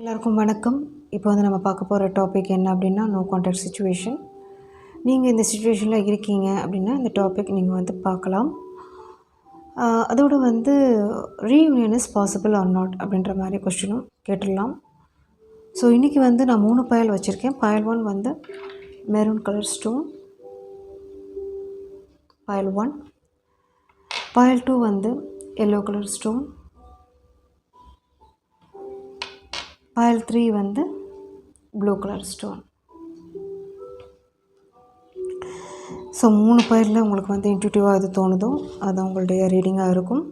எல்லாருக்கும் வணக்கம். இப்போ வந்து நம்ம பார்க்க போகிற டாபிக் என்ன அப்படின்னா, நோ கான்டாக்ட் சிச்சுவேஷன். நீங்கள் இந்த சிச்சுவேஷனில் இருக்கீங்க அப்படின்னா இந்த டாபிக் நீங்கள் வந்து பார்க்கலாம். அதோடு வந்து reunion is possible or not அப்படின்ற மாதிரி கொஸ்டினும் கேட்டுடலாம். ஸோ இன்றைக்கி வந்து நான் 3 பயல் வச்சுருக்கேன். பயல் 1 வந்து மெரூன் கலர் ஸ்டோன், பயல் 1. பயல் 2 வந்து எல்லோ கலர் ஸ்டோன், பயல் 3 வந்து ப்ளூ கலர் ஸ்டோன். ஸோ 3 பயலில் உங்களுக்கு வந்து இன்ட்யூட்டிவாக எது தோணுதோ அது உங்களுடைய ரீடிங்காக இருக்கும்.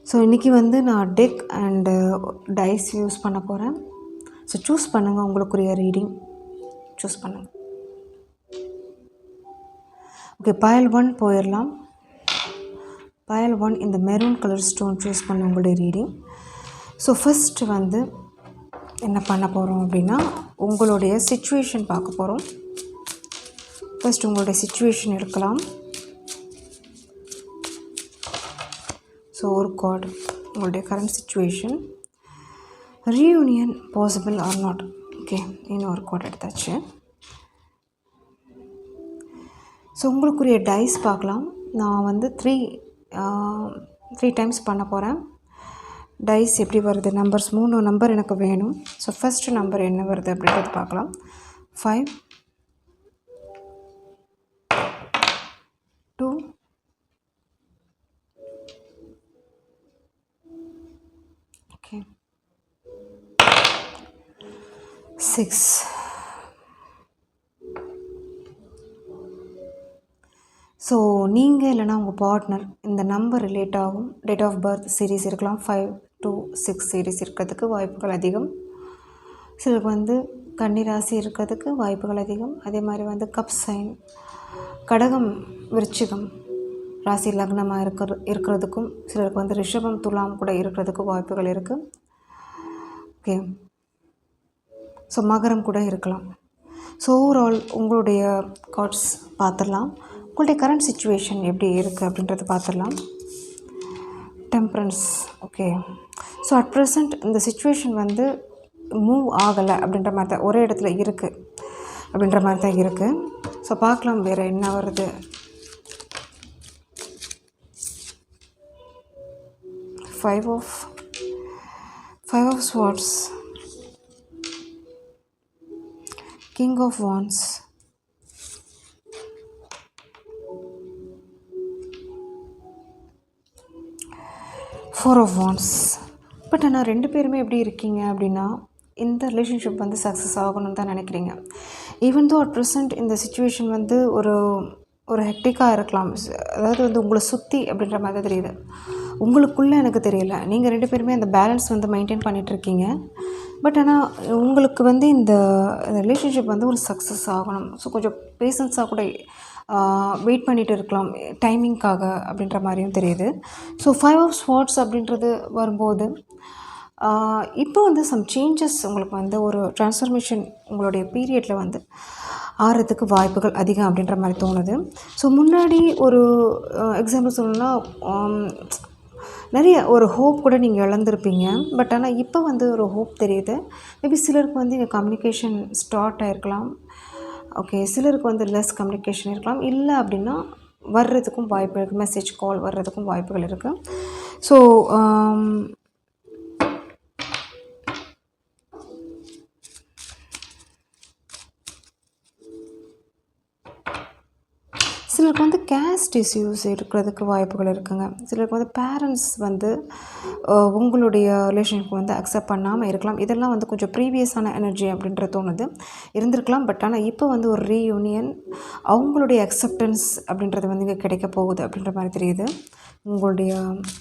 ஸோ இன்றைக்கி வந்து நான் டெக் அண்டு டைஸ் யூஸ் பண்ண போகிறேன். ஸோ சூஸ் பண்ணுங்கள், உங்களுக்குரிய ரீடிங் சூஸ் பண்ணுங்கள். ஓகே, பயல் 1 போயிடலாம். பயல் 1 இந்த மெரூன் கலர் ஸ்டோன் சூஸ் பண்ண உங்களுடைய ரீடிங். ஸோ ஃபஸ்ட்டு வந்து என்ன பண்ண போகிறோம் அப்படின்னா, உங்களுடைய சிச்சுவேஷன் பார்க்க போகிறோம். ஃபஸ்ட் உங்களுடைய சிச்சுவேஷன் எடுக்கலாம். ஸோ ஒரு கார்டு உங்களுடைய current situation, reunion possible or not. Okay, இன்னொரு கார்டு எடுத்தாச்சு. ஸோ உங்களுக்குரிய டைஸ் பார்க்கலாம். நான் வந்து த்ரீ டைம்ஸ் பண்ண போகிறேன். டைஸ் எப்படி வருது, நம்பர்ஸ் 3 நம்பர் எனக்கு வேணும். ஸோ ஃபஸ்ட்டு நம்பர் என்ன வருது அப்படின்றது பார்க்கலாம். 5, 2, 6. ஸோ நீங்கள் இல்லைனா உங்கள் பார்ட்னர் இந்த நம்பர் ரிலேட் ஆகும். டேட் ஆஃப் பர்த் சீரீஸ் இருக்கலாம். 5 to 6 சீரீஸ் இருக்கிறதுக்கு வாய்ப்புகள் அதிகம். சிலருக்கு வந்து கன்னிராசி இருக்கிறதுக்கு வாய்ப்புகள் அதிகம். அதே மாதிரி வந்து கப் சைன், கடகம், விருச்சிகம் ராசி லக்னமாக இருக்கிறதுக்கும், சிலருக்கு வந்து ரிஷபம், துலாம் கூட இருக்கிறதுக்கு வாய்ப்புகள் இருக்குது. ஓகே, ஸோ மகரம் கூட இருக்கலாம். ஸோ ஓவரால் உங்களுடைய கார்ட்ஸ் பார்த்துடலாம். உங்களுடைய கரண்ட் சிச்சுவேஷன் எப்படி இருக்குது அப்படின்றத பார்த்துடலாம். Temperance. Okay, so at present இந்த சிச்சுவேஷன் வந்து மூவ் ஆகலை அப்படின்ற மாதிரி தான், ஒரே இடத்துல இருக்குது அப்படின்ற மாதிரி தான் இருக்குது. ஸோ பார்க்கலாம் வேறு என்ன வருது. Five of swords, king of wands, Four of Wands. But ஆனால் 2 பேருமே எப்படி இருக்கீங்க அப்படின்னா, இந்த ரிலேஷன்ஷிப் வந்து சக்ஸஸ் ஆகணும்னு தான் நினைக்கிறீங்க. ஈவன் தோ அட் ப்ரெசண்ட் இந்த சிச்சுவேஷன் வந்து ஒரு ஹெக்டிக்காக இருக்கலாம். அதாவது வந்து உங்களை சுற்றி அப்படின்ற மாதிரி தான் தெரியுது. உங்களுக்குள்ளே எனக்கு தெரியல, நீங்கள் 2 பேருமே அந்த பேலன்ஸ் வந்து மெயின்டைன் பண்ணிகிட்ருக்கீங்க. பட் ஆனால் உங்களுக்கு வந்து இந்த ரிலேஷன்ஷிப் வந்து ஒரு சக்ஸஸ் ஆகணும். ஸோ கொஞ்சம் பேஷன்ஸாக கூட வெயிட் பண்ணிகிட்டு இருக்கலாம் டைமிங்க்காக அப்படின்ற மாதிரியும் தெரியுது. ஸோ 5 of Swords அப்படின்றது வரும்போது இப்போ வந்து சம் சேஞ்சஸ் உங்களுக்கு வந்து ஒரு ட்ரான்ஸ்ஃபர்மேஷன் உங்களுடைய பீரியடில் வந்து ஆகிறதுக்கு வாய்ப்புகள் அதிகம் அப்படின்ற மாதிரி தோணுது. ஸோ முன்னாடி ஒரு எக்ஸாம்பிள் சொல்லணும்னா, நிறைய ஒரு ஹோப் கூட நீங்கள் இழந்திருப்பீங்க. பட் ஆனால் இப்போ வந்து ஒரு ஹோப் தெரியுது. மேபி சிலருக்கு வந்து இங்கே கம்யூனிகேஷன் ஸ்டார்ட் ஆகிருக்கலாம். ஓகே, சிலருக்கு வந்து லெஸ் கம்யூனிகேஷன் இருக்கலாம். இல்லை அப்படின்னா வர்றதுக்கும் வாய்ப்பு இருக்குது, மெசேஜ் கால் வர்றதுக்கும் வாய்ப்புகள் இருக்குது. ஸோ சிலருக்கு வந்து கேஸ்ட் இஷ்யூஸ் இருக்கிறதுக்கு வாய்ப்புகள் இருக்குங்க. சிலருக்கு வந்து பேரண்ட்ஸ் வந்து உங்களுடைய ரிலேஷனுக்கு வந்து அக்செப்ட் பண்ணாமல் இருக்கலாம். இதெல்லாம் வந்து கொஞ்சம் ப்ரீவியஸான எனர்ஜி அப்படின்ற தோணுது, இருந்திருக்கலாம். பட் ஆனால் இப்போ வந்து ஒரு ரீயூனியன், அவங்களுடைய அக்செப்டன்ஸ் அப்படின்றது வந்து இங்கே கிடைக்க போகுது அப்படின்ற மாதிரி தெரியுது உங்களுடைய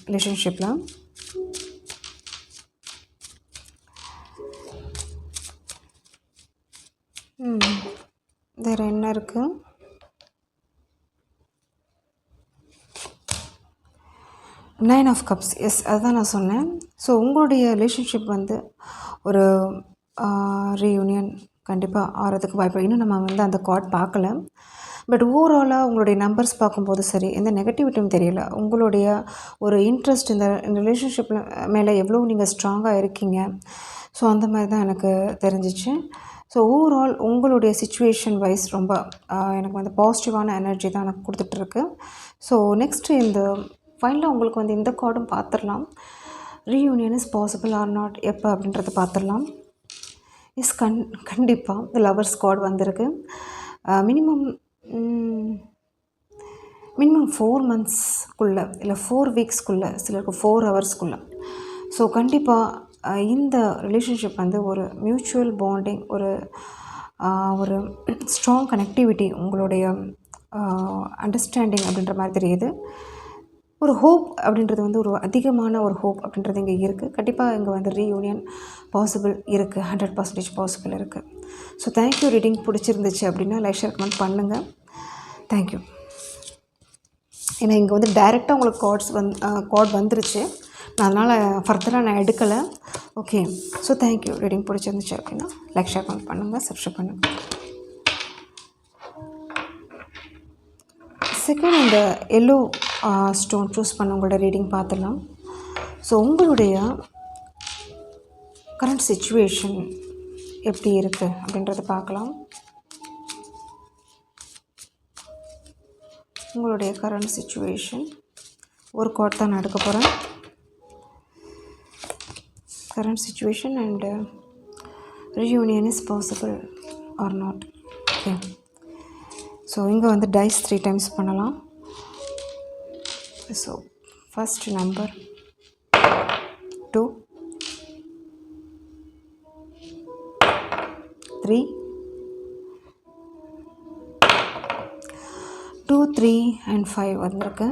ரிலேஷன்ஷிப்பில். வேறு என்ன இருக்குது? Nine of Cups. எஸ், அதுதான் நான் சொன்னேன். ஸோ உங்களுடைய ரிலேஷன்ஷிப் வந்து ஒரு ரீயூனியன் கண்டிப்பாக ஆகிறதுக்கு வாய்ப்பு. இன்னும் நம்ம வந்து அந்த கார்ட் பார்க்கல. பட் ஓவராலாக உங்களுடைய நம்பர்ஸ் பார்க்கும்போது சரி, எந்த நெகட்டிவிட்டியும் தெரியல. உங்களுடைய ஒரு இன்ட்ரெஸ்ட் இந்த ரிலேஷன்ஷிப்பில் மேலே எவ்வளோ நீங்கள் ஸ்ட்ராங்காக இருக்கீங்க. ஸோ அந்த மாதிரி தான் எனக்கு தெரிஞ்சிச்சு. ஸோ ஓவரால் உங்களுடைய சிச்சுவேஷன் வைஸ் ரொம்ப எனக்கு வந்து பாசிட்டிவான எனர்ஜி தான் எனக்கு கொடுத்துட்ருக்கு. ஸோ நெக்ஸ்ட்டு இந்த ஃபைனலாக உங்களுக்கு வந்து இந்த கார்டும் பார்த்துடலாம். Reunion is possible or not எப்போ அப்படின்றத பார்த்துடலாம். கண்டிப்பாக இந்த லவர்ஸ் கார்டு வந்திருக்கு. மினிமம் 4 மந்த்ஸ்க்குள்ளே இல்லை 4 வீக்ஸ்க்குள்ளே, சிலருக்கு 4 ஹவர்ஸ்க்குள்ளே. ஸோ கண்டிப்பாக இந்த ரிலேஷன்ஷிப் வந்து ஒரு மியூச்சுவல் பாண்டிங், ஒரு ஸ்ட்ராங் கனெக்டிவிட்டி, உங்களுடைய அண்டர்ஸ்டாண்டிங் அப்படின்ற மாதிரி தெரியுது. ஒரு ஹோப் அப்படின்றது வந்து ஒரு அதிகமான ஒரு ஹோப் அப்படின்றது இங்கே இருக்குது. கண்டிப்பாக இங்கே வந்து ரீயூனியன் பாசிபிள் இருக்குது, 100% பாசிபிள் இருக்குது. So thank you. ரீடிங் பிடிச்சிருந்துச்சு அப்படின்னா லைக், ஷேர், கமெண்ட் பண்ணுங்கள். தேங்க்யூ. ஏன்னா இங்கே வந்து டைரெக்டாக உங்களுக்கு கார்ட் வந்துருச்சு. நான் அதனால் ஃபர்தராக நான் எடுக்கலை. ஓகே. So thank you. ரீடிங் பிடிச்சிருந்துச்சு அப்படின்னா லைக், ஷேர், கமெண்ட் பண்ணுங்கள், சப்ஸ்கிரைப் பண்ணுங்கள். செகண்ட், இந்த எல்லோ ஸ்டோன் சூஸ் பண்ண உங்களோட ரீடிங் பார்த்துடலாம். ஸோ உங்களுடைய கரண்ட் சிச்சுவேஷன் எப்படி இருக்குது அப்படின்றத பார்க்கலாம். உங்களுடைய கரண்ட் சிச்சுவேஷன் ஒரு கார்ட் தான் நான் எடுக்க போகிறேன். Current situation and reunion is possible or not. Okay. So இங்கே வந்து டைஸ் 3 டைம்ஸ் பண்ணலாம். ஸோ ஃபர்ஸ்ட் நம்பர் 2, 3, 2, 3 and 5 வந்திருக்கு.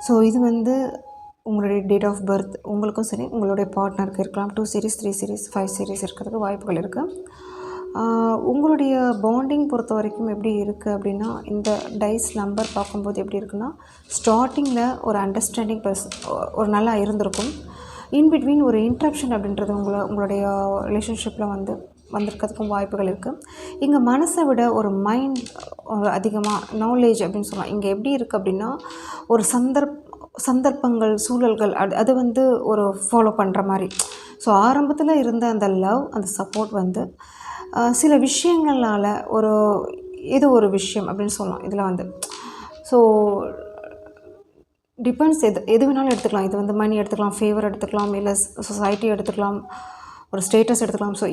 ஸோ இது வந்து உங்களுடைய டேட் ஆஃப் பர்த், உங்களுக்கும் சரி உங்களுடைய பார்ட்னருக்கு இருக்கலாம். 2 சீரீஸ், 3 சீரீஸ், 5 சீரீஸ் இருக்கிறதுக்கு வாய்ப்புகள் இருக்குது. உங்களுடைய பாண்டிங் பொறுத்த வரைக்கும் எப்படி இருக்குது அப்படின்னா, இந்த டைஸ் நம்பர் பார்க்கும்போது எப்படி இருக்குன்னா, ஸ்டார்டிங்கில் ஒரு அண்டர்ஸ்டாண்டிங் ஒரு நல்லா இருந்திருக்கும். இன்பிட்வீன் ஒரு இன்ட்ரப்ஷன் அப்படின்றது உங்களுடைய ரிலேஷன்ஷிப்பில் வந்திருக்கிறதுக்கும் வாய்ப்புகள் இருக்குது. இங்கே மனசை விட ஒரு மைண்ட் அதிகமாக நாலேஜ் அப்படின்னு சொல்லலாம். இங்கே எப்படி இருக்குது அப்படின்னா, ஒரு சந்தர்ப்பங்கள், சூழல்கள் அது வந்து ஒரு ஃபாலோ பண்ணுற மாதிரி. ஸோ ஆரம்பத்தில் இருந்த அந்த லவ், அந்த சப்போர்ட் வந்து சில விஷயங்களால் ஏதோ ஒரு விஷயம் அப்படின்னு சொல்லலாம் இதில் வந்து. ஸோ டிபெண்ட்ஸ், எது வேணாலும் எடுத்துக்கலாம். இது வந்து மணி எடுத்துக்கலாம், ஃபேவர் எடுத்துக்கலாம், இல்லை சொசைட்டி எடுத்துக்கலாம், ஒரு ஸ்டேட்டஸ் எடுத்துக்கலாம். ஸோ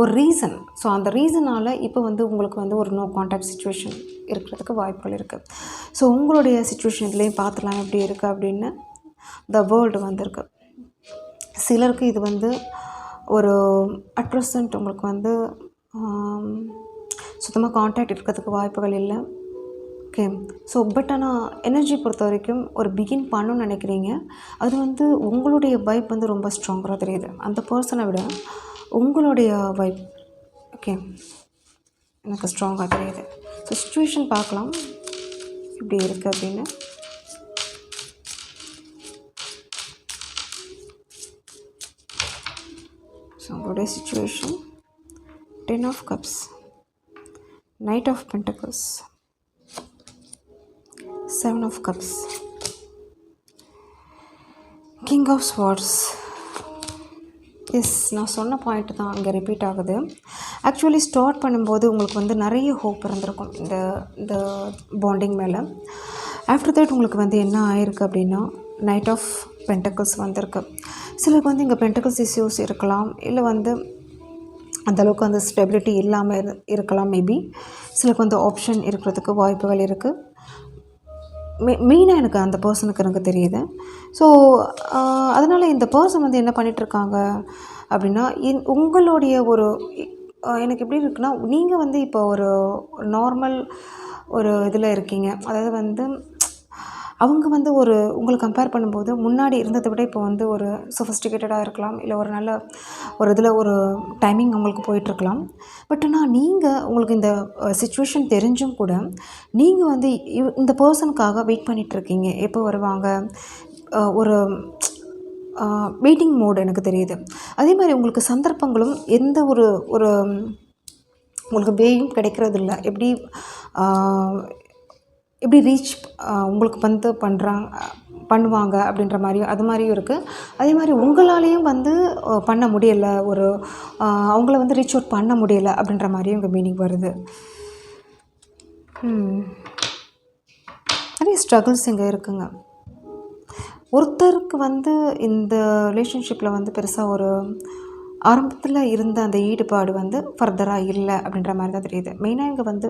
ஒரு ரீசன். ஸோ அந்த ரீசனால் இப்போ வந்து உங்களுக்கு வந்து ஒரு நோ கான்டாக்ட் சிச்சுவேஷன் இருக்கிறதுக்கு வாய்ப்புகள் இருக்குது. ஸோ உங்களுடைய சிச்சுவேஷன் இதுலேயும் பார்த்துலாம் எப்படி இருக்குது அப்படின்னு. த வேர்ல்டு வந்திருக்கு. சிலருக்கு இது வந்து ஒரு அட் ப்ரெசன்ட் உங்களுக்கு வந்து சுத்தமாக கான்டாக்ட் இருக்கிறதுக்கு வாய்ப்புகள் இல்லை. ஓகே. ஸோ பட் ஆனால் எனர்ஜி பொறுத்த வரைக்கும் ஒரு பிகின் பண்ணணும்னு நினைக்கிறீங்க. அது வந்து உங்களுடைய வைப் வந்து ரொம்ப ஸ்ட்ராங்கராக தெரியுது அந்த பர்சனை விட. உங்களுடைய வைப் ஓகே எனக்கு ஸ்ட்ராங்காக தெரியுது. ஸோ சிச்சுவேஷன் பார்க்கலாம் இப்படி இருக்குது அப்படின்னு. ஸோ உங்களுடைய situation 10 of cups, Knight of Pentacles, 7 of cups, King of Swords. Yes, நான் சொன்ன பாயிண்ட் தான் இங்கே ரிப்பீட் ஆகுது. ஆக்சுவலி ஸ்டார்ட் பண்ணும்போது உங்களுக்கு வந்து நிறைய ஹோப் இருந்திருக்கும் இந்த பாண்டிங் மேலே. ஆஃப்டர் தட் உங்களுக்கு வந்து என்ன ஆயிருக்கு அப்படின்னா, நைட் ஆஃப் பென்டக்கிள்ஸ் வந்திருக்கு. சிலருக்கு வந்து இங்கே பென்டக்கிள்ஸ் இஷ்யூஸ் இருக்கலாம், இல்லை வந்து அந்தளவுக்கு அந்த ஸ்டெபிலிட்டி இல்லாமல் இருக்கலாம். மேபி சிலருக்கு வந்து ஆப்ஷன் இருக்கிறதுக்கு வாய்ப்புகள் இருக்குது. மெயினாக எனக்கு அந்த பர்சனுக்கு எனக்கு தெரியுது. ஸோ அதனால் இந்த பர்சன் வந்து என்ன பண்ணிகிட்ருக்காங்க அப்படின்னா, உங்களுடைய எனக்கு எப்படி இருக்குன்னா, நீங்கள் வந்து இப்போ ஒரு நார்மல் இதில் இருக்கீங்க. அதாவது வந்து அவங்க வந்து உங்களை கம்பேர் பண்ணும்போது முன்னாடி இருந்ததை விட இப்போ வந்து ஒரு சொஃபிஸ்டிகேட்டடாக இருக்கலாம், இல்லை ஒரு நல்ல இதில் ஒரு டைமிங் அவங்களுக்கு போயிட்டுருக்கலாம். பட் ஆனால் உங்களுக்கு இந்த சிச்சுவேஷன் தெரிஞ்சும் கூட நீங்கள் வந்து இந்த பர்சனுக்காக வெயிட் பண்ணிகிட்ருக்கீங்க. எப்போ வருவாங்க, ஒரு வெயிட்டிங் மோடு எனக்கு தெரியுது. அதே மாதிரி உங்களுக்கு சந்தர்ப்பங்களும் எந்த ஒரு உங்களுக்கு வேயும் கிடைக்கிறதில்ல. எப்படி ரீச் உங்களுக்கு வந்து பண்ணுவாங்க அப்படின்ற மாதிரியும் அது மாதிரியும் இருக்குது. அதே மாதிரி உங்களாலேயும் வந்து பண்ண முடியலை, ஒரு அவங்கள வந்து ரீச் அவுட் பண்ண முடியலை அப்படின்ற மாதிரியும் இங்கே மீனிங் வருது. நிறைய ஸ்ட்ரகிள்ஸ் இங்கே இருக்குங்க. ஒருத்தருக்கு வந்து இந்த ரிலேஷன்ஷிப்பில் வந்து பெருசாக ஒரு ஆரம்பத்தில் இருந்த அந்த ஈடுபாடு வந்து ஃபர்தராக இல்லை அப்படின்ற மாதிரி தான் தெரியுது. மெயினாக இங்கே வந்து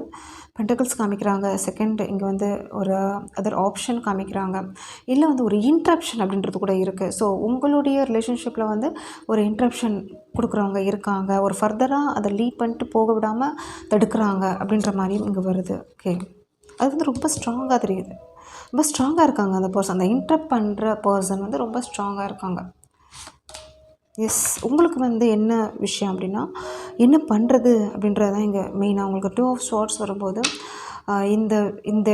பென்டக்கிள்ஸ் காமிக்கிறாங்க. செகண்ட் இங்கே வந்து ஒரு அதர் ஆப்ஷன் காமிக்கிறாங்க. இல்லை வந்து ஒரு இன்ட்ரப்ஷன் அப்படின்றது கூட இருக்குது. ஸோ உங்களுடைய ரிலேஷன்ஷிப்பில் வந்து ஒரு இன்ட்ரப்ஷன் கொடுக்குறவங்க இருக்காங்க. ஒரு ஃபர்தராக அதை லீட் பண்ணிட்டு போக விடாமல் தடுக்கிறாங்க அப்படின்ற மாதிரியும் இங்கே வருது. ஓகே, அது வந்து ரொம்ப ஸ்ட்ராங்காக தெரியுது. ரொம்ப ஸ்ட்ராங்காக இருக்காங்க அந்த பர்சன். அந்த இன்ட்ரப்ட் பண்ணுற பர்சன் வந்து ரொம்ப ஸ்ட்ராங்காக இருக்காங்க. எஸ், உங்களுக்கு வந்து என்ன விஷயம் அப்படின்னா என்ன பண்ணுறது அப்படின்றது தான் இங்கே மெயினாக. உங்களுக்கு 2 ஆஃப் ஸ்வார்ட்ஸ் வரும்போது இந்த இந்த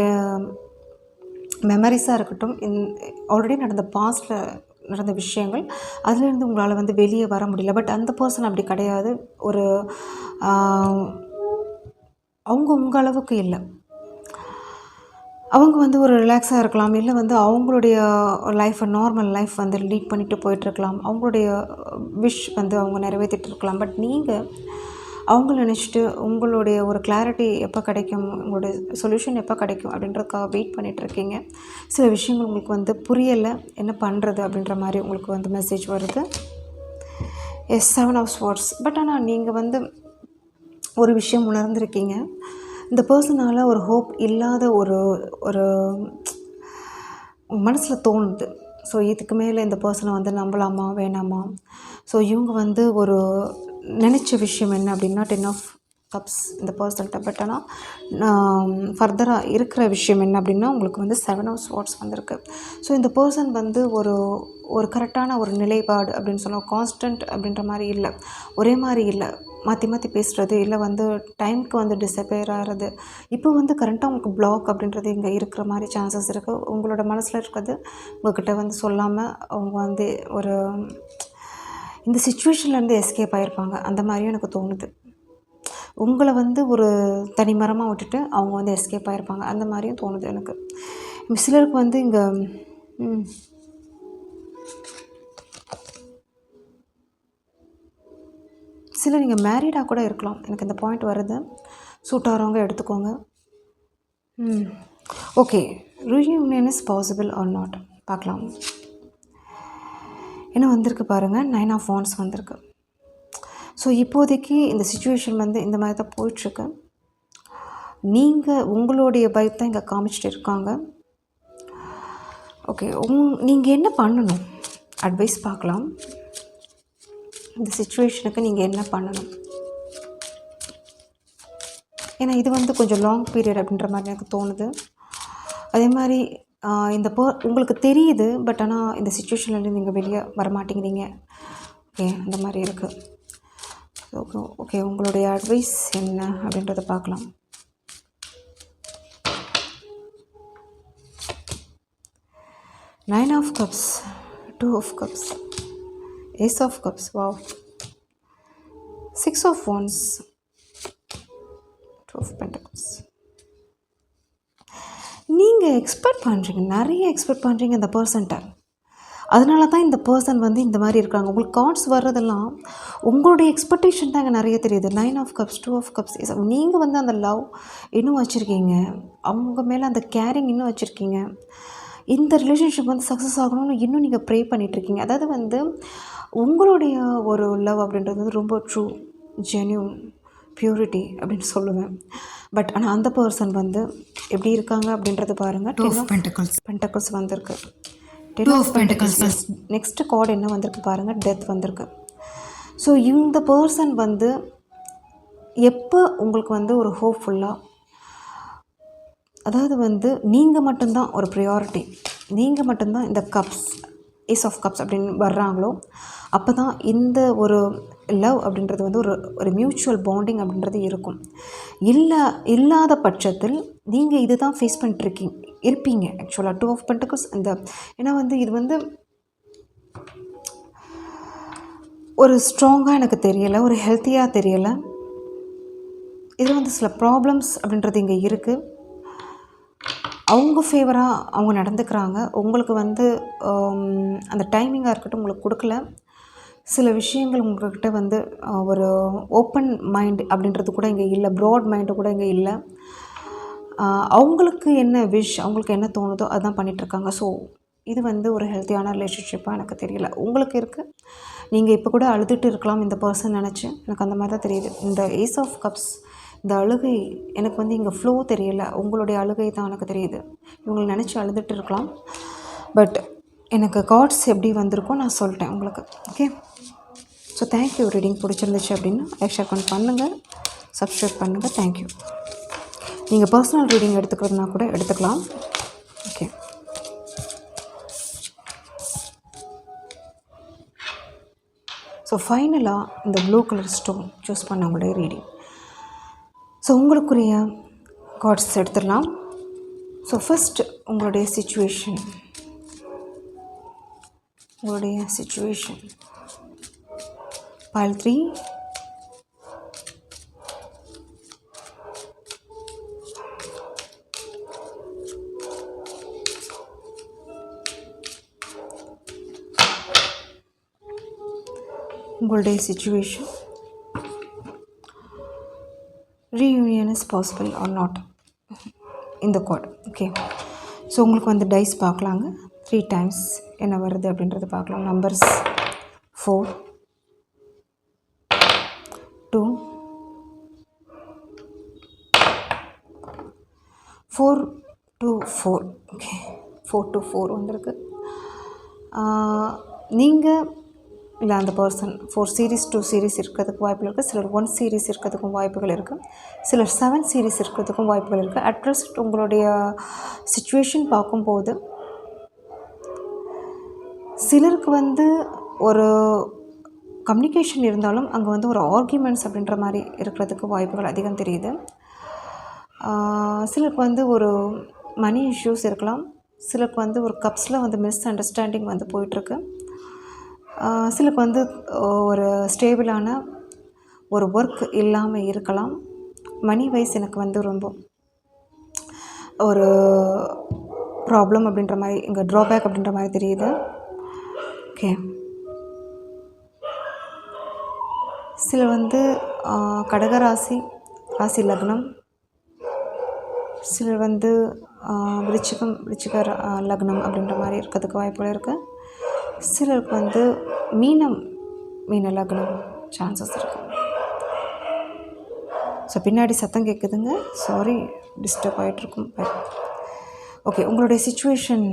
மெமரிஸாக இருக்கட்டும், ஆல்ரெடி நடந்த பாஸ்ட்டில் நடந்த விஷயங்கள், அதுலேருந்து உங்களால் வந்து வெளியே வர முடியல. பட் அந்த பர்சன் அப்படி கிடையாது. ஒரு அவங்க உங்கள் அளவுக்கு இல்லை. அவங்க வந்து ஒரு ரிலாக்ஸாக இருக்கலாம், இல்லை வந்து அவங்களுடைய லைஃப்பை நார்மல் லைஃப் வந்து லீட் பண்ணிட்டு போயிட்டுருக்கலாம். அவங்களுடைய விஷ் வந்து அவங்க நிறைவேற்றிட்டு இருக்கலாம். பட் நீங்கள் அவங்கள நினச்சிட்டு உங்களுடைய ஒரு கிளாரிட்டி எப்போ கிடைக்கும், உங்களுடைய சொல்யூஷன் எப்போ கிடைக்கும் அப்படின்றதுக்காக வெயிட் பண்ணிகிட்ருக்கீங்க. சில விஷயங்கள் உங்களுக்கு வந்து புரியலை, என்ன பண்ணுறது அப்படின்ற மாதிரி உங்களுக்கு வந்து மெசேஜ் வருது. S, 7 of Schwarz. பட் ஆனால் நீங்கள் வந்து ஒரு விஷயம் உணர்ந்திருக்கீங்க. இந்த பர்சனால் ஒரு ஹோப் இல்லாத ஒரு ஒரு மனசில் தோணுது. ஸோ இதுக்கு மேலே இந்த பர்சனை வந்து நம்பலாமா வேணாமா? ஸோ இவங்க வந்து ஒரு நினச்ச விஷயம் என்ன அப்படின்னா 10 ஆஃப் கப்ஸ் இந்த பர்சன்ட்ட. பட் ஆனால் ஃபர்தராக இருக்கிற விஷயம் என்ன அப்படின்னா உங்களுக்கு வந்து 7 ஆஃப் ஸ்வார்ட்ஸ் வந்திருக்கு. ஸோ இந்த பர்சன் வந்து ஒரு கரெக்டான ஒரு நிலைப்பாடு அப்படின்னு சொன்னால் கான்ஸ்டன்ட் அப்படின்ற மாதிரி இல்லை, ஒரே மாதிரி இல்லை, மாற்றி மாற்றி பேசுகிறது, இல்லை வந்து டைமுக்கு வந்து டிஸப்பியர் ஆகிறது. இப்போ வந்து கரண்ட்டாக உங்களுக்கு பிளாக் அப்படின்றது இங்கே இருக்கிற மாதிரி சான்சஸ் இருக்குது. உங்களோட மனசில் இருக்கிறது உங்கள்கிட்ட வந்து சொல்லாமல் அவங்க வந்து ஒரு இந்த சிச்சுவேஷன்லேருந்து எஸ்கேப் ஆகிருப்பாங்க. அந்த மாதிரியும் எனக்கு தோணுது. உங்களை வந்து ஒரு தனிமரமாக விட்டுட்டு அவங்க வந்து எஸ்கேப் ஆகிருப்பாங்க. அந்த மாதிரியும் தோணுது எனக்கு. சிலருக்கு வந்து இங்கே சிலர் நீங்கள் மேரீடாக கூட இருக்கலாம். எனக்கு இந்த பாயிண்ட் வருது. சூட் ஆகிறவங்க எடுத்துக்கோங்க. Okay, reunion is possible or not பார்க்கலாம். என்ன வந்திருக்கு பாருங்கள், 9 ஆஃப் வாண்ட்ஸ் வந்திருக்கு. ஸோ இப்போதைக்கு இந்த சிச்சுவேஷன் வந்து இந்த மாதிரி தான் போயிட்டுருக்கு. நீங்கள் உங்களுடைய பைப் தான் இங்கே காமிச்சிட்டு இருக்காங்க. ஓகே, நீங்கள் என்ன பண்ணணும் அட்வைஸ் பார்க்கலாம். இந்த சிச்சுவேஷனுக்கு நீங்கள் என்ன பண்ணணும்? ஏன்னா இது வந்து கொஞ்சம் லாங் பீரியட் அப்படின்ற மாதிரி எனக்கு தோணுது. அதே மாதிரி இந்த உங்களுக்கு தெரியுது, பட் ஆனால் இந்த சிச்சுவேஷன்லேருந்து நீங்கள் வெளியே வரமாட்டேங்கிறீங்க. ஓகே, அந்த மாதிரி இருக்குது. ஓகே, உங்களுடைய அட்வைஸ் என்ன அப்படின்றத பார்க்கலாம். Nine of Cups, 2 of Cups, Ace of Cups, wow, 6 of Wands, 2 of Pentacles. நீங்கள் எக்ஸ்பெக்ட் பண்ணுறீங்க, நிறைய எக்ஸ்பெக்ட் பண்ணுறீங்க இந்த பர்சன்ட்ட. அதனால தான் இந்த பர்சன் வந்து இந்த மாதிரி இருக்காங்க. உங்களுக்கு கார்ட்ஸ் வர்றதெல்லாம் உங்களுடைய எக்ஸ்பெக்டேஷன் தாங்க நிறைய தெரியுது. 9 ஆஃப் கப்ஸ், 2 ஆஃப் கப்ஸ். நீங்கள் வந்து அந்த லவ் இன்னும் வச்சுருக்கீங்க, அவங்க மேலே அந்த கேரிங் இன்னும் வச்சுருக்கீங்க. இந்த ரிலேஷன்ஷிப் வந்து சக்ஸஸ் ஆகணும்னு இன்னும் நீங்கள் ப்ரே பண்ணிகிட்ருக்கீங்க. அதாவது வந்து உங்களுடைய ஒரு லவ் அப்படின்றது வந்து ரொம்ப ட்ரூ, ஜென்யூன், பியூரிட்டி அப்படின்னு சொல்லுவேன். பட் ஆனால் அந்த பர்சன் வந்து எப்படி இருக்காங்க அப்படின்றத பாருங்கள். 10 ஆஃப் பென்டக்கிள்ஸ் வந்திருக்கு. 10 ஆஃப் பென்டக்கிள்ஸ். நெக்ஸ்ட் கார்டு என்ன வந்திருக்கு பாருங்கள், டெத் வந்திருக்கு. ஸோ இந்த பர்சன் வந்து எப்போ உங்களுக்கு வந்து ஒரு ஹோப்ஃபுல்லாக, அதாவது வந்து நீங்கள் மட்டும்தான் ஒரு ப்ரையாரிட்டி, நீங்கள் மட்டும்தான் இந்த கப்ஸ், ஏஸ் ஆஃப் கப்ஸ் அப்படின்னு வர்றாங்களோ அப்போ தான் இந்த ஒரு லவ் அப்படின்றது வந்து ஒரு மியூச்சுவல் பாண்டிங் அப்படின்றது இருக்கும். இல்லாத பட்சத்தில் நீங்கள் இது தான் ஃபேஸ் இருப்பீங்க ஆக்சுவலாக. 2 ஆஃப் பென்டக்கிள்ஸ் இந்த ஏன்னா வந்து இது வந்து ஒரு ஸ்ட்ராங்காக எனக்கு தெரியலை, ஒரு ஹெல்த்தியாக தெரியலை. இது வந்து சில ப்ராப்ளம்ஸ் அப்படின்றது இங்கே இருக்குது. அவங்க ஃபேவராக அவங்க நடந்துக்கிறாங்க. உங்களுக்கு வந்து அந்த டைமிங்காக இருக்கட்டும் உங்களுக்கு கொடுக்கல. சில விஷயங்கள் உங்கள்கிட்ட வந்து ஒரு ஓப்பன் மைண்ட் அப்படின்றது கூட இங்கே இல்லை, ப்ராட் மைண்டு கூட இங்கே இல்லை. அவங்களுக்கு என்ன விஷ், அவங்களுக்கு என்ன தோணுதோ அதுதான் பண்ணிகிட்ருக்காங்க. ஸோ இது வந்து ஒரு ஹெல்த்தியான ரிலேஷன்ஷிப்பாக எனக்கு தெரியல. உங்களுக்கு இருக்குது, நீங்கள் இப்போ கூட அழுதுட்டு இருக்கலாம் இந்த பர்சன் நினச்சி. எனக்கு அந்த மாதிரி தான் தெரியுது. இந்த ஏஸ் ஆஃப் கப்ஸ், இந்த அழுகை எனக்கு வந்து இங்கே ஃப்ளோ தெரியல, உங்களுடைய அழுகை தான் எனக்கு தெரியுது. இவங்களை நினச்சி அழுதுட்டு இருக்கலாம். பட் எனக்கு கார்ட்ஸ் எப்படி வந்திருக்கோ நான் சொல்லிட்டேன் உங்களுக்கு. Okay, so thank you. ரீடிங் பிடிச்சிருந்துச்சு அப்படின்னா லைக் ஷேர் பண்ணுங்கள், சப்ஸ்கிரைப் பண்ணுங்கள். தேங்க்யூ. நீங்கள் பர்சனல் ரீடிங் எடுத்துக்கிறதுனா கூட எடுத்துக்கலாம். ஓகே, ஸோ ஃபைனலாக இந்த ப்ளூ கலர் ஸ்டோன் சூஸ் பண்ணவங்களுடைய ரீடிங். ஸோ உங்களுக்குரிய கார்ட்ஸ் எடுத்துடலாம். ஸோ ஃபஸ்ட் உங்களுடைய சிச்சுவேஷன் pile 3, உங்களுடைய situation, reunion is possible or not இந்த கார்டு. ஓகே, ஸோ உங்களுக்கு வந்து டைஸ் பார்க்கலாங்க. 3 டைம்ஸ் என்ன வருது அப்படின்றது பார்க்கலாம். Numbers 4, 2, 4 to 4. ஓகே, 4 to 4 வந்திருக்கு. நீங்கள் இல்லை அந்த பர்சன் 4 சீரீஸ் 2 சீரீஸ் இருக்கிறதுக்கு வாய்ப்புகள் இருக்குது. சிலர் 1 சீரீஸ் இருக்கிறதுக்கும் வாய்ப்புகள் இருக்குது. சிலர் 7 சீரீஸ் இருக்கிறதுக்கும் வாய்ப்புகள் இருக்குது. அட் ப்ரெசன்ட் உங்களுடைய சிச்சுவேஷன் பார்க்கும்போது சிலருக்கு வந்து ஒரு கம்யூனிகேஷன் இருந்தாலும் அங்கே வந்து ஒரு ஆர்கியூமெண்ட்ஸ் அப்படின்ற மாதிரி இருக்கிறதுக்கு வாய்ப்புகள் அதிகம் தெரியுது. சிலருக்கு வந்து ஒரு மணி இஷ்யூஸ் இருக்கலாம். சிலருக்கு வந்து ஒரு கப்ஸில் வந்து மிஸ் அண்டர்ஸ்டாண்டிங் வந்து போயிட்டுருக்கு. சிலருக்கு வந்து ஒரு ஸ்டேபிளான ஒரு ஒர்க் இல்லாமல் இருக்கலாம். மணி வைஸ் எனக்கு வந்து ரொம்ப ஒரு ப்ராப்ளம் அப்படின்ற மாதிரி இங்கே ட்ராபேக் அப்படின்ற மாதிரி தெரியுது. ஓகே, சிலர் வந்து கடகராசி லக்னம், சிலர் வந்து விருச்சிக லக்னம் அப்படின்ற மாதிரி இருக்கிறதுக்கு வாய்ப்புகள் இருக்குது. சிலருக்கு வந்து மீன லக்னம் சான்சஸ் இருக்குது. ஸோ பின்னாடி சத்தம் கேட்குதுங்க, சாரி, டிஸ்டர்ப் ஆகிட்ருக்கும். ஓகே, உங்களுடைய சிச்சுவேஷன்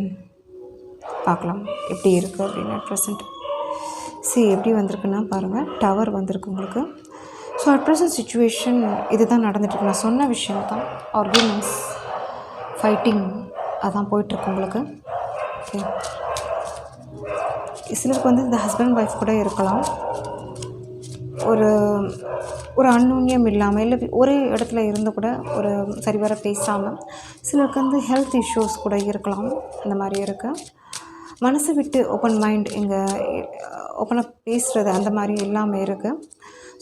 பார்க்கலாம் எப்படி இருக்குது அப்படின்னு. ப்ரெசண்ட் எப்படி வந்திருக்குன்னா பாருங்கள், டவர் வந்திருக்கு உங்களுக்கு. ஸோ அட் ப்ரெசன்ட் சிச்சுவேஷன் இது தான் நடந்துகிட்ருக்கு. நான் சொன்ன விஷயம் தான், ஆர்கியூமெண்ட்ஸ், ஃபைட்டிங் அதான் போயிட்டுருக்கு உங்களுக்கு. ஓகே, சிலருக்கு வந்து இந்த ஹஸ்பண்ட் ஒய்ஃப் கூட இருக்கலாம். ஒரு அந்யோன்யம் இல்லாமல் இல்லை ஒரே இடத்துல இருந்து கூட ஒரு சரிவர பேசாமல். சிலருக்கு வந்து ஹெல்த் இஷ்யூஸ் கூட இருக்கலாம். அந்த மாதிரி இருக்குது. மனசை விட்டு ஓப்பன் மைண்ட் இங்கே ஓப்பனாக பேசுகிறது அந்த மாதிரி இல்லாமல் இருக்குது.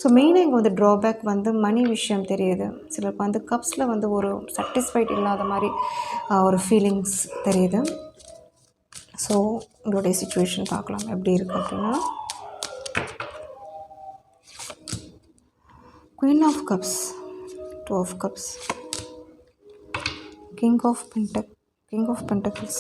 ஸோ மெயினாக இங்கே வந்து ட்ராபேக் வந்து மணி விஷயம் தெரியுது. சிலருக்கு வந்து கப்ஸில் வந்து ஒரு சாட்டிஸ்ஃபைட் இல்லாத மாதிரி ஒரு ஃபீலிங்ஸ் தெரியுது. ஸோ உங்களுடைய சிச்சுவேஷன் பார்க்கலாம் எப்படி இருக்குது அப்படின்னா, Queen of Cups, 2 of Cups, King of Pentacles,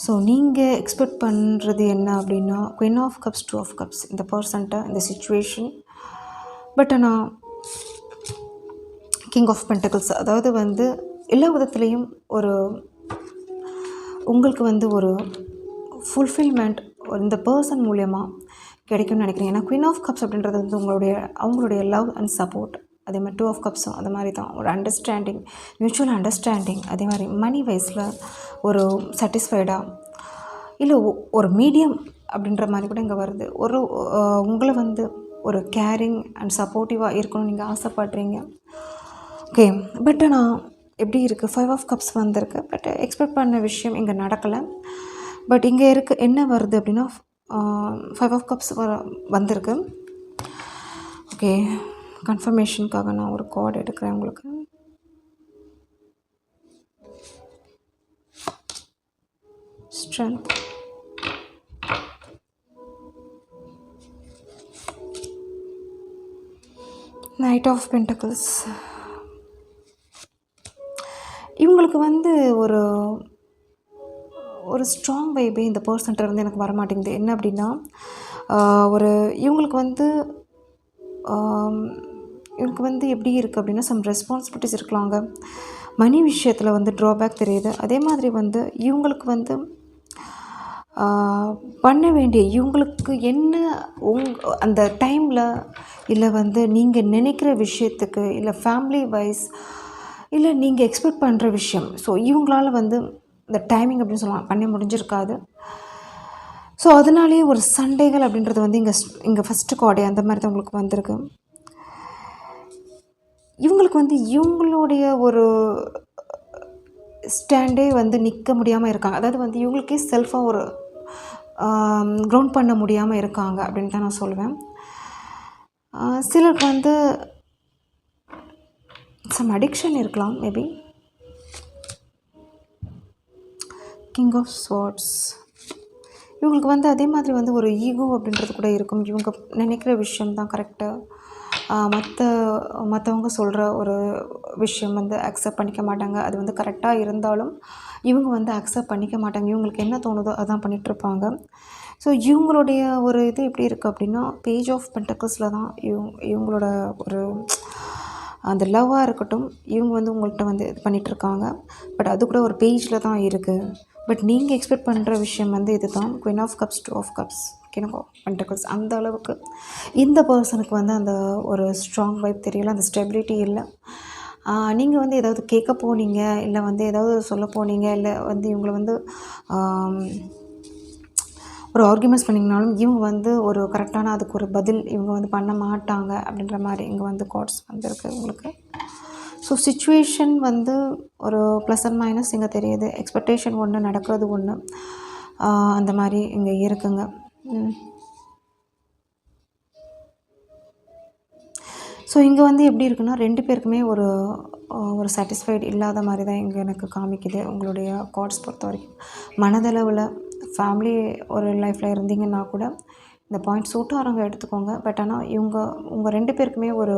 so நீங்கள் எக்ஸ்பெக்ட் பண்ணுறது என்ன அப்படின்னா Queen of Cups, 2 of Cups இந்த பர்சன்ட்டை, இந்த சிச்சுவேஷன். பட் ஆனால் கிங் ஆஃப் பென்டக்கிள்ஸ், அதாவது வந்து எல்லா விதத்துலேயும் ஒரு உங்களுக்கு வந்து ஒரு ஃபுல்ஃபில்மெண்ட் இந்த பர்சன் மூலயமா கிடைக்கும்னு நினைக்கிறேன். ஏன்னா குயின் ஆஃப் கப்ஸ் அப்படின்றது வந்து அவங்களுடைய லவ் அண்ட் சப்போர்ட். அதே மாதிரி 2 ஆஃப் கப்ஸும் அது மாதிரி தான், ஒரு அண்டர்ஸ்டாண்டிங், மியூச்சுவல் அண்டர்ஸ்டாண்டிங். அதே மாதிரி மணி வைஸில் ஒரு சாட்டிஸ்ஃபைடாக இல்லை ஒரு மீடியம் அப்படின்ற மாதிரி கூட இங்கே வருது. உங்களை வந்து ஒரு கேரிங் அண்ட் சப்போர்ட்டிவாக இருக்கணும்னு நீங்கள் ஆசைப்படுறீங்க. ஓகே, பட் ஆனால் எப்படி இருக்குது, 5 ஆஃப் கப்ஸ் வந்திருக்கு. பட் எக்ஸ்பெக்ட் பண்ண விஷயம் இங்கே நடக்கலை. பட் இங்கே என்ன வருது அப்படின்னா 5 ஆஃப் கப்ஸ் வந்திருக்கு. ஓகே, கன்ஃபர்மேஷனுக்காக நான் ஒரு கார்டு எடுக்கிறேன் உங்களுக்கு. Strength, knight of pentacles. இவங்களுக்கு வந்து ஒரு ஒரு ஸ்ட்ராங் வைபே இந்த பர்சன்ட்ட இருந்து எனக்கு வரமாட்டேங்குது. என்ன அப்படின்னா, ஒரு இவங்களுக்கு வந்து இவங்களுக்கு வந்து எப்படி இருக்குது அப்படின்னா, சம் ரெஸ்பான்சிபிலிட்டிஸ் இருக்கலாங்க. மணி விஷயத்தில் வந்து ட்ராபேக் தெரியுது. அதே மாதிரி வந்து இவங்களுக்கு வந்து பண்ண வேண்டிய இவங்களுக்கு என்ன அந்த டைமில், இல்லை வந்து நீங்கள் நினைக்கிற விஷயத்துக்கு, இல்லை ஃபேமிலி வைஸ், இல்லை நீங்கள் எக்ஸ்பெக்ட் பண்ணுற விஷயம், ஸோ இவங்களால வந்து இந்த டைமிங் அப்படின்னு சொல்லலாம் பண்ணி முடிஞ்சிருக்காது. ஸோ அதனாலேயே ஒரு சண்டைகள் அப்படின்றது வந்து இங்கே ஃபஸ்ட்டு கார்டே அந்த மாதிரி தான் உங்களுக்கு வந்திருக்கு. இவங்களுக்கு வந்து இவங்களுடைய ஒரு ஸ்டாண்டே வந்து நிற்க முடியாமல் இருக்காங்க. அதாவது வந்து இவங்களுக்கே செல்ஃபாக ஒரு க்ரௌண்ட் பண்ண முடியாமல் இருக்காங்க அப்படின்னு தான் நான் சொல்லுவேன். சிலருக்கு வந்து சம் அடிக்ஷன் இருக்கலாம் மேபி. King of swords. இவங்களுக்கு வந்து அதே மாதிரி வந்து ஒரு ஈகோ அப்படின்றது கூட இருக்கும். இவங்க நினைக்கிற விஷயம் தான் கரெக்டு. மற்றவங்க சொல்கிற ஒரு விஷயம் வந்து அக்செப்ட் பண்ணிக்க மாட்டாங்க. அது வந்து கரெக்டாக இருந்தாலும் இவங்க வந்து அக்செப்ட் பண்ணிக்க மாட்டாங்க. இவங்களுக்கு என்ன தோணுதோ அதான் பண்ணிகிட்ருப்பாங்க. ஸோ இவங்களுடைய ஒரு இது எப்படி இருக்குது அப்படின்னா, பேஜ் ஆஃப் பென்டக்கிள்ஸில் தான் இவங்களோட ஒரு அந்த லவ்வாக இருக்கட்டும், இவங்க வந்து உங்கள்கிட்ட வந்து இது பண்ணிகிட்ருக்காங்க. பட் அது கூட ஒரு பேஜில் தான் இருக்குது. பட் நீங்கள் எக்ஸ்பெக்ட் பண்ணுற விஷயம் வந்து இது தான். Queen of cups, 2 of cups, king of pentacles. அந்த அளவுக்கு இந்த பர்சனுக்கு வந்து அந்த ஒரு ஸ்ட்ராங் வைப் தெரியல, அந்த ஸ்டெபிலிட்டி இல்லை. நீங்கள் வந்து ஏதாவது கேட்க போனீங்க, இல்லை வந்து ஏதாவது சொல்ல போனீங்க, இல்லை வந்து இவங்களை வந்து ஒரு ஆர்கியூமெண்ட்ஸ் பண்ணிங்கனாலும் இவங்க வந்து ஒரு கரெக்டான அதுக்கு ஒரு பதில் இவங்க வந்து பண்ண மாட்டாங்க அப்படின்ற மாதிரி இங்கே வந்து கார்ட்ஸ் வந்துருக்கு உங்களுக்கு. ஸோ சிச்சுவேஷன் வந்து ஒரு ப்ளஸ் அண்ட் மைனஸ் இங்கே தெரியுது. எக்ஸ்பெக்டேஷன் ஒன்று, நடக்கிறது ஒன்று, அந்த மாதிரி இங்கே இருக்குங்க. ஸோ இங்கே வந்து எப்படி இருக்குன்னா, 2 பேருக்குமே ஒரு ஒரு சாட்டிஸ்ஃபைடு இல்லாத மாதிரி தான் இங்கே எனக்கு காமிக்குது உங்களுடைய கார்ட்ஸ் பொறுத்த வரைக்கும். மனதளவில் ஃபேமிலி ஒரு லைஃப்பில் இருந்தீங்கன்னா கூட இந்த பாயிண்ட் சூட் ஆகிறவங்க எடுத்துக்கோங்க. பட் ஆனால் உங்கள் 2 பேருக்குமே ஒரு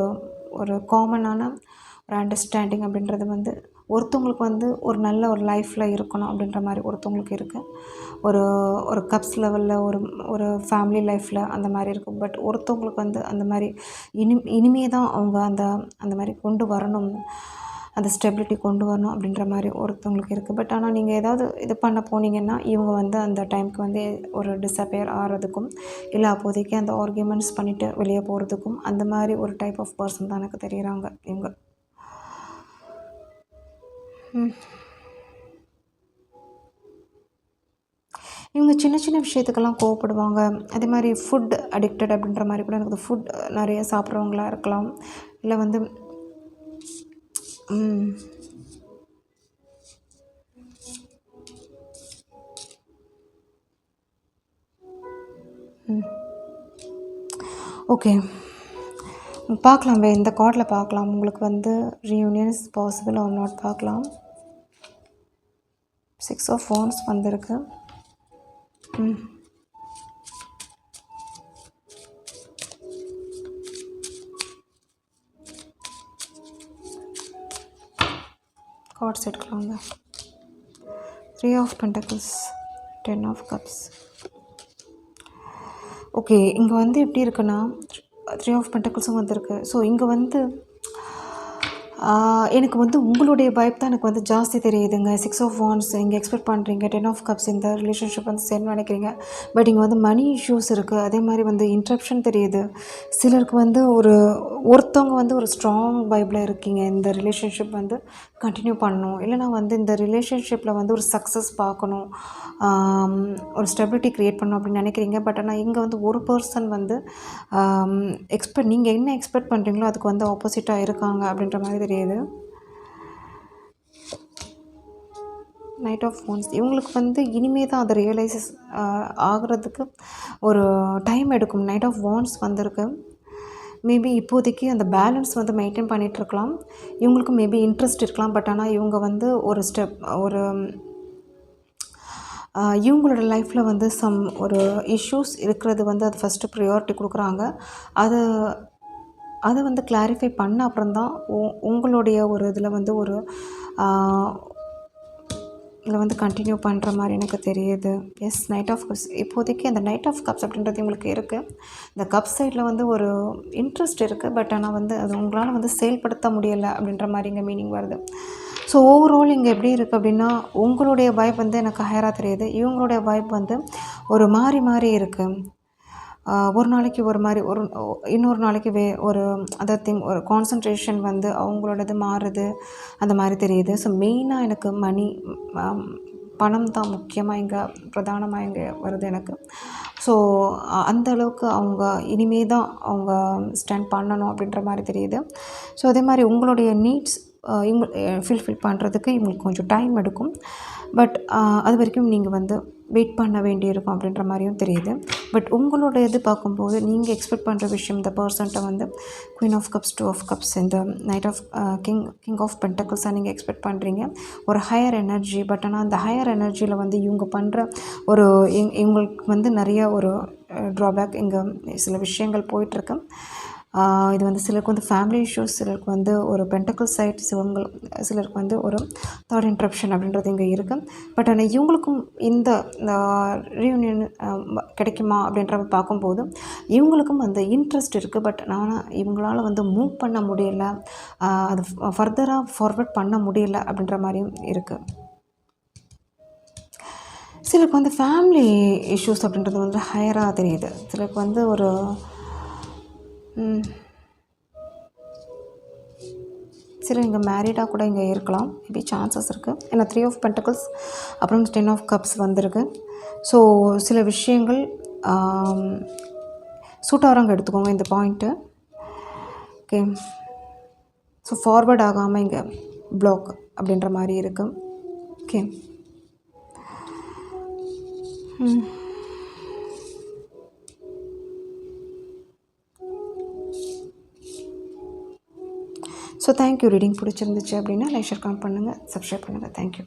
ஒரு காமனான ஒரு அண்டர்ஸ்டாண்டிங் அப்படின்றது வந்து ஒருத்தவங்களுக்கு வந்து ஒரு நல்ல ஒரு லைஃப்பில் இருக்கணும் அப்படின்ற மாதிரி ஒருத்தவங்களுக்கு இருக்குது. ஒரு ஒரு கப்ஸ் லெவலில் ஒரு ஃபேமிலி லைஃப்பில் அந்த மாதிரி இருக்கும். பட் ஒருத்தவங்களுக்கு வந்து அந்த மாதிரி இனிமே தான் அவங்க அந்த மாதிரி கொண்டு வரணும், அந்த ஸ்டெபிலிட்டி கொண்டு வரணும் அப்படின்ற மாதிரி ஒருத்தவங்களுக்கு இருக்குது. பட் ஆனால் நீங்கள் ஏதாவது இது பண்ண போனீங்கன்னா இவங்க வந்து அந்த டைமுக்கு வந்து ஒரு டிஸப்பியர் ஆகிறதுக்கும், இல்லை அப்போதைக்கு அந்த ஆர்கியூமெண்ட்ஸ் பண்ணிவிட்டு வெளியே போகிறதுக்கும், அந்த மாதிரி ஒரு டைப் ஆஃப் பர்சன் தான் எனக்கு தெரியுறாங்க இவங்க. இவங்க சின்ன சின்ன விஷயத்துக்கெல்லாம் கோவப்படுவாங்க. அதே மாதிரி ஃபுட் அடிக்டட் அப்படின்ற மாதிரி கூட எனக்கு ஃபுட் நிறைய சாப்பிட்றவங்களா இருக்கலாம். இல்லை வந்து ஓகே, பார்க்கலாம். இந்த கார்டில் பார்க்கலாம் உங்களுக்கு வந்து reunion is possible or not பார்க்கலாம். 6 ஆஃப் வாண்ட்ஸ் வந்திருக்கு. கார்ட்ஸ் எடுக்கலாங்க. 3 of pentacles, 10 of cups. Okay, இங்கே வந்து எப்படி இருக்குன்னா 3 ஆஃப் பென்டக்கிள்ஸும் வந்திருக்கு. ஸோ இங்கே வந்து எனக்கு வந்து உங்களுடைய வைப் தான் எனக்கு வந்து ஜாஸ்தி தெரியுதுங்க. 6 ஆஃப் வாண்ட்ஸ் இங்கே எக்ஸ்பெக்ட் பண்ணுறீங்க. 10 ஆஃப் கப்ஸ் இந்த ரிலேஷன்ஷிப் வந்து சேர்ந்து நினைக்கிறீங்க. பட் இங்கே வந்து மணி இஷ்யூஸ் இருக்குது. அதே மாதிரி வந்து இன்ட்ரப்ஷன் தெரியுது. சிலருக்கு வந்து ஒருத்தவங்க வந்து ஒரு ஸ்ட்ராங் வைப்பில் இருக்கீங்க. இந்த ரிலேஷன்ஷிப் வந்து கண்டினியூ பண்ணணும், இல்லைனா வந்து இந்த ரிலேஷன்ஷிப்பில் வந்து ஒரு சக்ஸஸ் பார்க்கணும், ஒரு ஸ்டெபிலிட்டி க்ரியேட் பண்ணணும் அப்படின்னு நினைக்கிறீங்க. பட் ஆனால் இங்கே வந்து ஒரு பர்சன் வந்து நீங்கள் என்ன எக்ஸ்பெக்ட் பண்ணுறீங்களோ அதுக்கு வந்து ஆப்போசிட்டாக இருக்காங்க அப்படின்ற மாதிரி தெரியுது. நைட் ஆஃப் வாண்ட்ஸ் இவங்களுக்கு வந்து இனிமே தான் அதை ரியலைசஸ் ஆகிறதுக்கு ஒரு டைம் எடுக்கும். நைட் ஆஃப் வாண்ட்ஸ் வந்திருக்கு. மேபி இப்போதைக்கு அந்த பேலன்ஸ் வந்து மெயின்டைன் பண்ணிகிட்ருக்கலாம். இவங்களுக்கு மேபி இன்ட்ரெஸ்ட் இருக்கலாம். பட் ஆனால் இவங்க வந்து ஒரு ஸ்டெப் ஒரு இவங்களோட லைஃப்பில் வந்து ஒரு இஷ்யூஸ் இருக்கிறது வந்து அது ஃபஸ்ட்டு ப்ரியாரிட்டி கொடுக்குறாங்க. அது அதை வந்து கிளாரிஃபை பண்ண அப்புறம்தான் உங்களுடைய ஒரு இதில் வந்து ஒரு இதில் வந்து கண்டினியூ பண்ணுற மாதிரி எனக்கு தெரியுது. Yes, knight of cups. இப்போதைக்கு அந்த நைட் ஆஃப் கப்ஸ் அப்படின்றது உங்களுக்கு இருக்குது. இந்த கப் சைடில் வந்து ஒரு இன்ட்ரெஸ்ட் இருக்குது. பட் ஆனால் வந்து அது உங்களால் வந்து செயல்படுத்த முடியலை அப்படின்ற மாதிரி இங்கே மீனிங் வருது. ஸோ ஓவரால் இங்கே எப்படி இருக்குது அப்படின்னா, உங்களுடைய வைப் வந்து எனக்கு ஹையராக தெரியுது. இவங்களுடைய வைப் வந்து ஒரு மாறி மாறி இருக்குது. ஒரு நாளைக்கு ஒரு மாதிரி இன்னொரு நாளைக்கு ஒரு அதர் திங் ஒரு கான்சன்ட்ரேஷன் வந்து அவங்களோடது மாறுது, அந்த மாதிரி தெரியுது. ஸோ மெயினாக எனக்கு பணம் தான் முக்கியமாக இங்கே பிரதானமாக இங்கே வருது எனக்கு. ஸோ அந்த அளவுக்கு அவங்க இனிமே தான் அவங்க ஸ்டாண்ட் பண்ணணும் அப்படின்ற மாதிரி தெரியுது. ஸோ அதே மாதிரி உங்களுடைய நீட்ஸ் இவங்க ஃபில்ஃபில் பண்ணுறதுக்கு இவங்களுக்கு கொஞ்சம் டைம் எடுக்கும். பட் அது வரைக்கும் நீங்கள் வந்து வெயிட் பண்ண வேண்டியிருக்கும் அப்படின்ற மாதிரியும் தெரியுது. பட் உங்களோட இது பார்க்கும்போது நீங்கள் எக்ஸ்பெக்ட் பண்ணுற விஷயம் இந்த பர்சன்ட்டை வந்து queen of cups, 2 of cups, இந்த நைட் ஆஃப் கிங் ஆஃப் பென்டக்கிள்ஸாக நீங்கள் எக்ஸ்பெக்ட் பண்ணுறீங்க. ஒரு ஹையர் எனர்ஜி. பட் ஆனால் அந்த ஹையர் எனர்ஜியில் வந்து இவங்க பண்ணுற ஒரு இவங்களுக்கு வந்து நிறைய ஒரு ட்ராபேக் இங்கே சில விஷயங்கள் போயிட்டுருக்கு. இது வந்து சிலருக்கு வந்து ஃபேமிலி இஷ்யூஸ், சிலருக்கு வந்து ஒரு பென்டக்கிள் சைட், சிலருக்கு வந்து ஒரு தாட் இன்ட்ரப்ஷன் அப்படின்றது இங்கே இருக்குது. பட் ஆனால் இவங்களுக்கும் இந்த ரீயூனியன் கிடைக்குமா அப்படின்றத பார்க்கும்போது இவங்களுக்கும் அந்த இன்ட்ரெஸ்ட் இருக்குது. பட் இவங்களால வந்து மூவ் பண்ண முடியலை, அது ஃபர்தராக ஃபார்வர்ட் பண்ண முடியலை அப்படின்ற மாதிரியும் இருக்குது. சிலருக்கு வந்து ஃபேமிலி இஷ்யூஸ் அப்படின்றது வந்து ஹையராக தெரியுது. சிலருக்கு வந்து ஒரு சில இங்கே மேரீடாக கூட இங்கே இருக்கலாம். மேபி சான்சஸ் இருக்குது. ஏன்னா 3 ஆஃப் பென்டக்கிள்ஸ் அப்புறம் 10 ஆஃப் கப்ஸ் வந்திருக்கு. ஸோ சில விஷயங்கள் சூட் ஆகிறவங்க எடுத்துக்கோங்க இந்த பாயிண்ட்டு. ஓகே. ஸோ ஃபார்வர்ட் ஆகாமல் இங்கே பிளாக் அப்படின்ற மாதிரி இருக்குது. ஓகே. So thank you. ரீடிங் பிடிச்சிருந்துச்சு அப்படின்னா லைக், ஷேர், கமெண்ட் பண்ணுங்கள், சப்ஸ்கிரைப் பண்ணுங்கள். தேங்க்யூ.